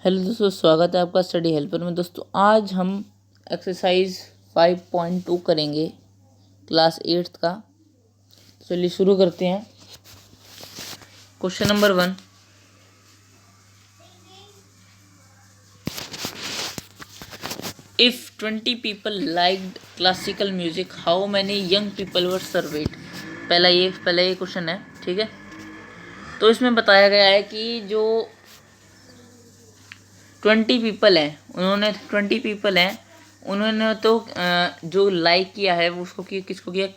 Hello दोस्तों, स्वागत है आपका स्टडी हेल्पर में। दोस्तों आज हम एक्सरसाइज 5.2 करेंगे क्लास 8 का। चलिए शुरू करते हैं। Question number 1, if 20 people liked classical music how many young people were served. पहला ये क्वेश्चन है, ठीक है। तो इसमें बताया गया है कि जो 20 पीपल हैं उन्होंने तो जो लाइक किया है वो उसको किसको किया,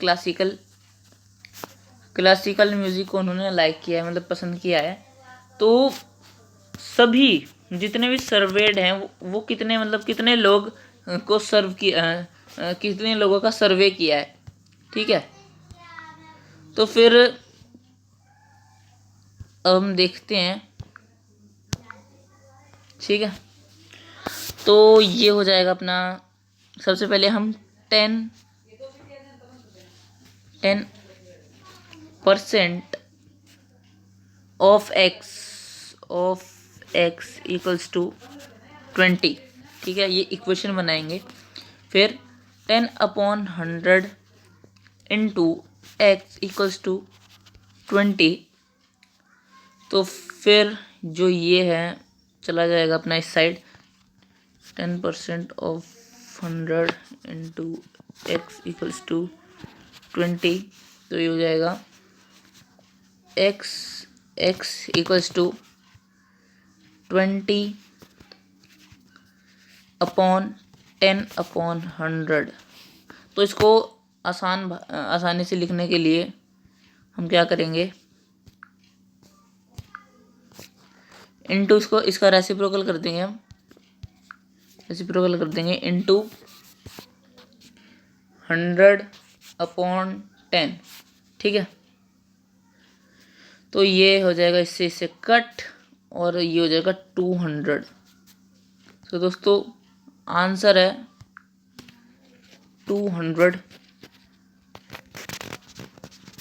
क्लासिकल म्यूजिक को उन्होंने लाइक किया है, मतलब पसंद किया है। तो सभी जितने भी सर्वेड हैं वो कितने लोग को सर्व किया, कितने लोगों का सर्वे किया है, ठीक है। तो फिर अब हम देखते हैं, ठीक है। तो ये हो जाएगा अपना, सबसे पहले हम 10% ऑफ एक्स इक्वल्स टू 20, ठीक है। ये इक्वेशन बनाएंगे। फिर 10/100 इंटू एक्स इक्वल्स टू 20। तो फिर जो ये है चला जाएगा अपना इस side, 10% of 100 into x equals to 20। तो ये हो जाएगा एक्स इक्वल्स टू 20/10/100। तो इसको आसानी से लिखने के लिए हम क्या करेंगे, इनटू इसका रेसिप्रोकल कर देंगे, इनटू 100/10, ठीक है। तो ये हो जाएगा इससे कट, और ये हो जाएगा 200। तो दोस्तों आंसर है 200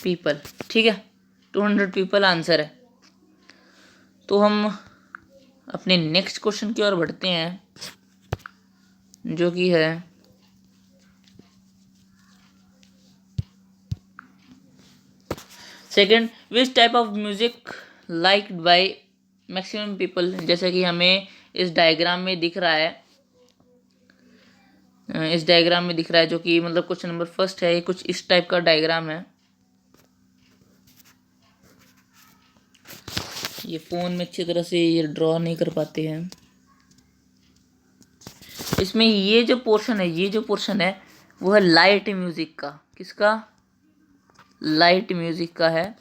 पीपल, ठीक है। 200 पीपल आंसर है। तो हम अपने नेक्स्ट क्वेश्चन की ओर बढ़ते हैं, जो कि है second, which type of music liked by maximum people. जैसे कि हमें इस डायग्राम में दिख रहा है, जो कि मतलब क्वेश्चन नंबर फर्स्ट है। ये कुछ इस टाइप का डायग्राम है। ये फोन में अच्छी तरह से ये ड्रॉ नहीं कर पाते हैं। इसमें ये जो पोर्शन है वो है लाइट म्यूजिक का। किसका? लाइट म्यूजिक का है,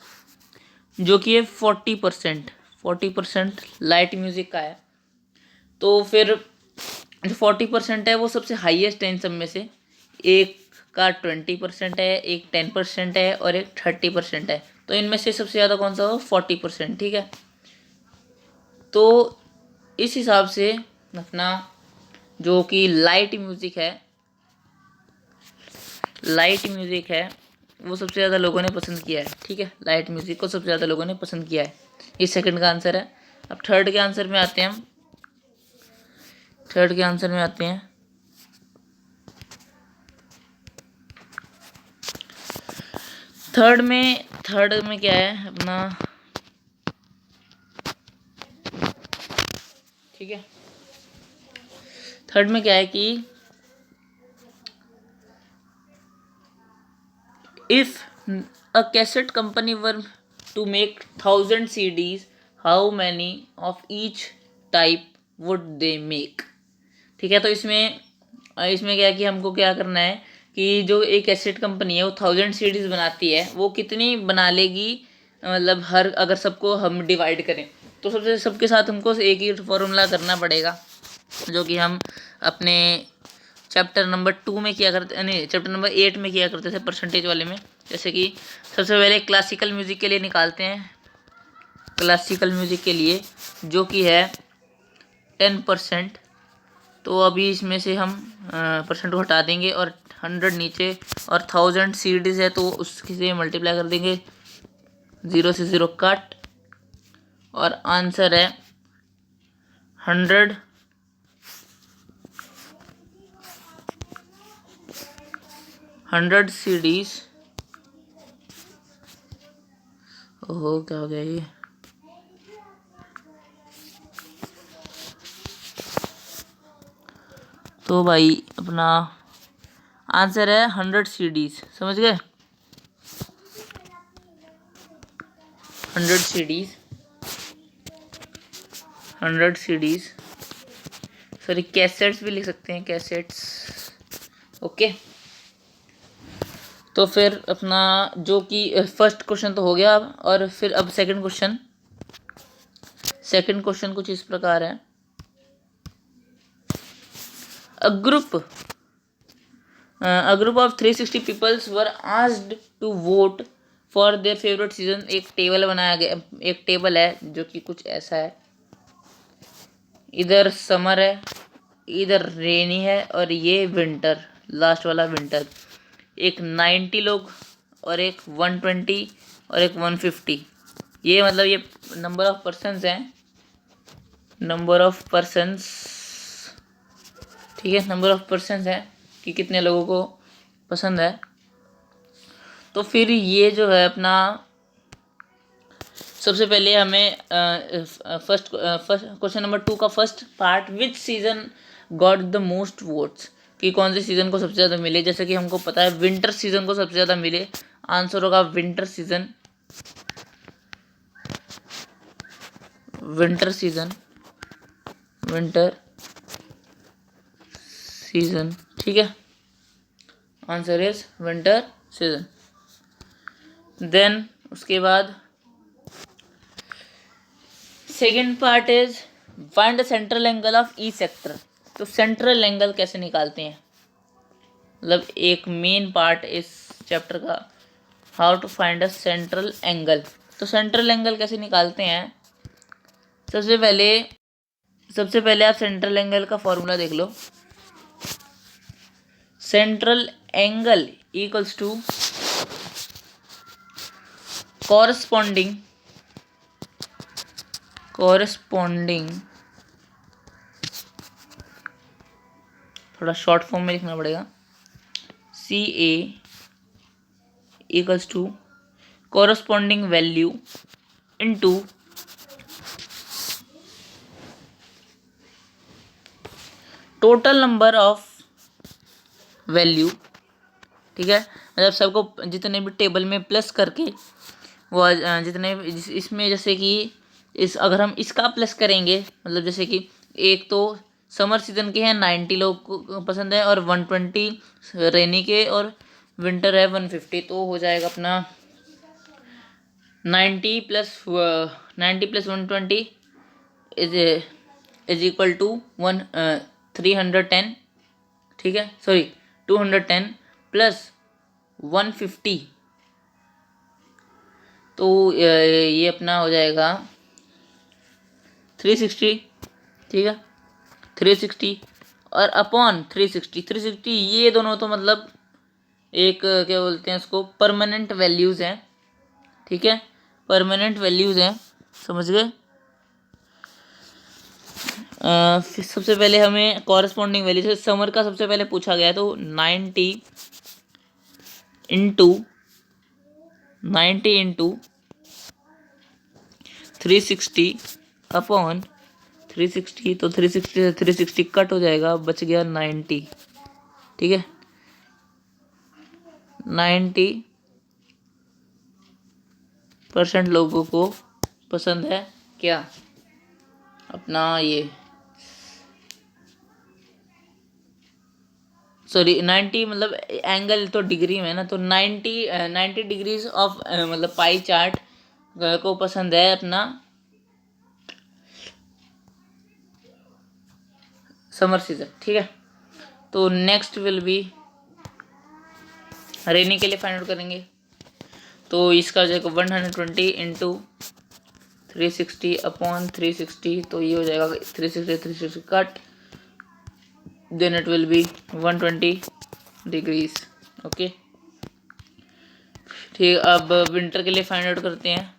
जो कि ये 40% लाइट म्यूजिक का है। तो फिर जो 40% है वो सबसे हाईएस्ट है इन सब में से। एक का 20% है, एक 10% है, और एक 30% है। तो इनमें से सबसे ज़्यादा कौन सा हो? 40%, ठीक है। तो इस हिसाब से अपना जो कि लाइट म्यूजिक है वो सबसे ज़्यादा लोगों ने पसंद किया है, ठीक है। लाइट म्यूजिक को सबसे ज़्यादा लोगों ने पसंद किया है। ये सेकंड का आंसर है। अब थर्ड के आंसर में आते हैं हम। थर्ड में क्या है अपना, ठीक है। थर्ड में क्या है कि if a cassette company were to make 1000 CDs how many of each type would they make, ठीक है। तो इसमें क्या है कि हमको क्या करना है कि जो एक कैसेट कंपनी है वो 1000 CDs बनाती है, वो कितनी बना लेगी, मतलब अगर सबको हम डिवाइड करें तो सबके साथ हमको एक ही फॉर्मूला करना पड़ेगा, जो कि हम अपने चैप्टर नंबर 2 में किया करते, नहीं चैप्टर नंबर 8 में किया करते थे, परसेंटेज वाले में। जैसे कि सबसे पहले क्लासिकल म्यूज़िक के लिए निकालते हैं। क्लासिकल म्यूज़िक के लिए जो कि है 10%। तो अभी इसमें से हम परसेंट को हटा देंगे और 100 नीचे, और 1000 CDs है तो उसके से मल्टीप्लाई कर देंगे, 0 से 0 कट, और आंसर है 100 CDs। ओहो क्या हो गया ये। तो भाई अपना आंसर है 100 CDs, समझ गए। 100 CDs, 100 CDs, सॉरी कैसेट्स भी लिख सकते हैं, कैसेट्स। ओके, तो फिर अपना जो कि फर्स्ट क्वेश्चन तो हो गया अब, और फिर अब सेकंड क्वेश्चन कुछ इस प्रकार है। A group of 360 peoples were asked to vote for their favorite season। एक टेबल बनाया गया, एक टेबल है जो कि कुछ ऐसा है, इधर समर है, इधर रेनी है, और ये विंटर, लास्ट वाला विंटर। एक 90 लोग और एक 120 और एक 150, ये मतलब ये नंबर ऑफ पर्सन्स हैं, नंबर ऑफ पर्सन्स, ठीक है, नंबर ऑफ पर्सन्स है कि कितने लोगों को पसंद है। तो फिर ये जो है अपना सबसे पहले हमें फर्स्ट क्वेश्चन नंबर 2 का first part, which season got the most votes, कि कौन से सीजन को सबसे ज़्यादा मिले। जैसे कि हमको पता है विंटर सीजन को सबसे ज़्यादा मिले, आंसर होगा winter season, winter season, winter season, ठीक है, answer is winter season. Then उसके बाद second part is find the central angle of each sector. तो सेंट्रल एंगल कैसे निकालते हैं, मतलब एक मेन पार्ट इस चैप्टर का, how to find a central angle. तो सेंट्रल एंगल कैसे निकालते हैं, सबसे पहले आप सेंट्रल एंगल का फॉर्मूला देख लो। Central angle equals to corresponding थोड़ा शॉर्ट फॉर्म में लिखना पड़ेगा, CA equals to corresponding value into total number of value, ठीक है, मतलब सबको जितने भी टेबल में प्लस करके वो जितने इसमें, जैसे कि अगर हम इसका प्लस करेंगे, मतलब जैसे कि एक तो समर सीजन के हैं 90 लोग को पसंद है, और 120 रेनी के, और विंटर है 150, तो हो जाएगा अपना 90 प्लस 120 इज इक्वल टू 310, ठीक है, सॉरी 210 प्लस 150, तो ये अपना हो जाएगा 360, ठीक है, 360 और अपॉन 360, ये दोनों तो मतलब एक क्या बोलते हैं उसको, परमानेंट वैल्यूज़ हैं, ठीक है, परमानेंट वैल्यूज़ हैं, समझ गए। सबसे पहले हमें कॉरस्पॉन्डिंग वैल्यू से समर का सबसे पहले पूछा गया, तो 90 इंटू 360 अपॉन 360, तो 360 से 360 कट हो जाएगा, बच गया 90, ठीक है, 90% लोगों को पसंद है क्या, अपना ये, सॉरी 90 मतलब एंगल तो डिग्री में ना, तो 90 डिग्रीज ऑफ मतलब पाई चार्ट को पसंद है अपना समर सीजन, ठीक है। तो नेक्स्ट विल बी रेनी के लिए फाइंड आउट करेंगे, तो इसका हो जाएगा 120 इंटू 360 अपॉन 360, तो ये हो जाएगा 360 cut, then it will be 120 degrees, okay, ठीक। अब विंटर के लिए फाइंड आउट करते हैं।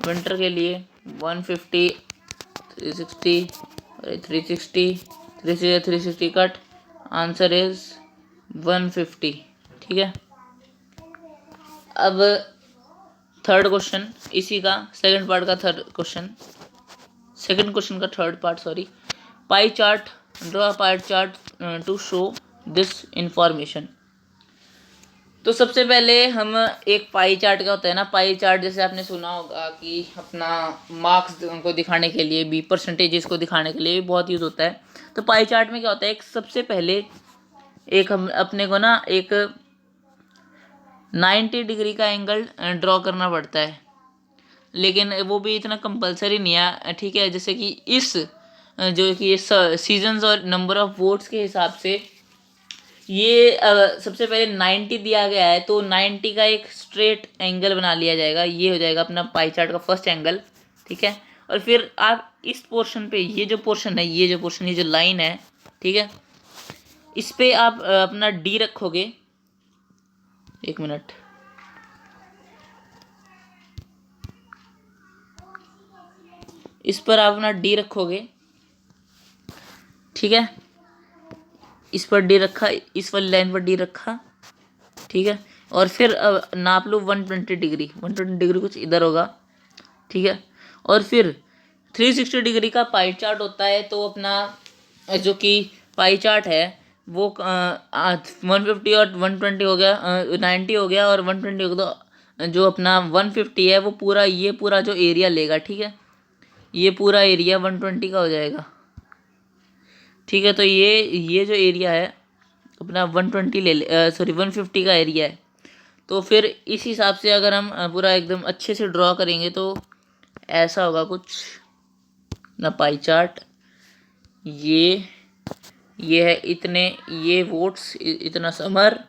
विंटर के लिए 150 360 360, 360 कट, आंसर इज 150। ठीक है, अब थर्ड क्वेश्चन इसी का सेकंड पार्ट का थर्ड क्वेश्चन, सेकंड क्वेश्चन का third part, sorry. Pie chart, draw pie chart to show this information. तो सबसे पहले हम एक पाई चार्ट का होता है ना, पाई चार्ट जैसे आपने सुना होगा कि अपना मार्क्स को दिखाने के लिए भी, परसेंटेजेस को दिखाने के लिए भी बहुत यूज़ होता है। तो पाई चार्ट में क्या होता है, एक सबसे पहले एक हम अपने को ना एक 90 डिग्री का एंगल ड्रॉ करना पड़ता है, लेकिन वो भी इतना कंपलसरी नहीं है। ठीक है, जैसे कि इस जो कि ये सीजन्स और नंबर ऑफ वोट्स के हिसाब से ये सबसे पहले 90 दिया गया है, तो 90 का एक स्ट्रेट एंगल बना लिया जाएगा। ये हो जाएगा अपना पाई चार्ट का फर्स्ट एंगल। ठीक है, और फिर आप इस पोर्शन पे, ये जो पोर्शन है, ये जो पोर्शन, ये जो लाइन है, ठीक है, इस पे आप अपना डी रखोगे। एक मिनट, इस पर आप अपना डी रखोगे। ठीक है, इस पर डी रखा, इस वाली लाइन पर डी रखा। ठीक है, और फिर अब नाप लो 120 डिग्री, 120 डिग्री कुछ इधर होगा। ठीक है, और फिर 360 डिग्री का पाई चार्ट होता है। तो अपना जो कि पाई चार्ट है वो 150 और 120 हो गया, 90 हो गया और 120 हो गया। तो जो अपना 150 है वो पूरा, ये पूरा जो एरिया लेगा। ठीक है, ये पूरा एरिया 120 का हो जाएगा। ठीक है, तो ये जो एरिया है अपना 120 सॉरी 150 का एरिया है। तो फिर इस हिसाब से अगर हम पूरा एकदम अच्छे से ड्रॉ करेंगे तो ऐसा होगा कुछ ना पाई चार्ट। ये है इतने, ये वोट्स, इतना समर,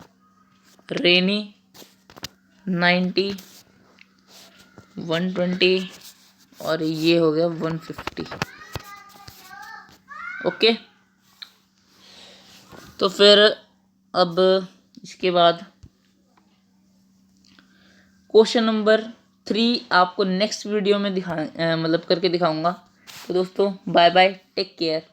रेनी, 90, 120 और ये हो गया 150। ओके, तो फिर अब इसके बाद क्वेश्चन नंबर 3 आपको नेक्स्ट वीडियो में मतलब करके दिखाऊंगा। तो दोस्तों बाय बाय, टेक केयर।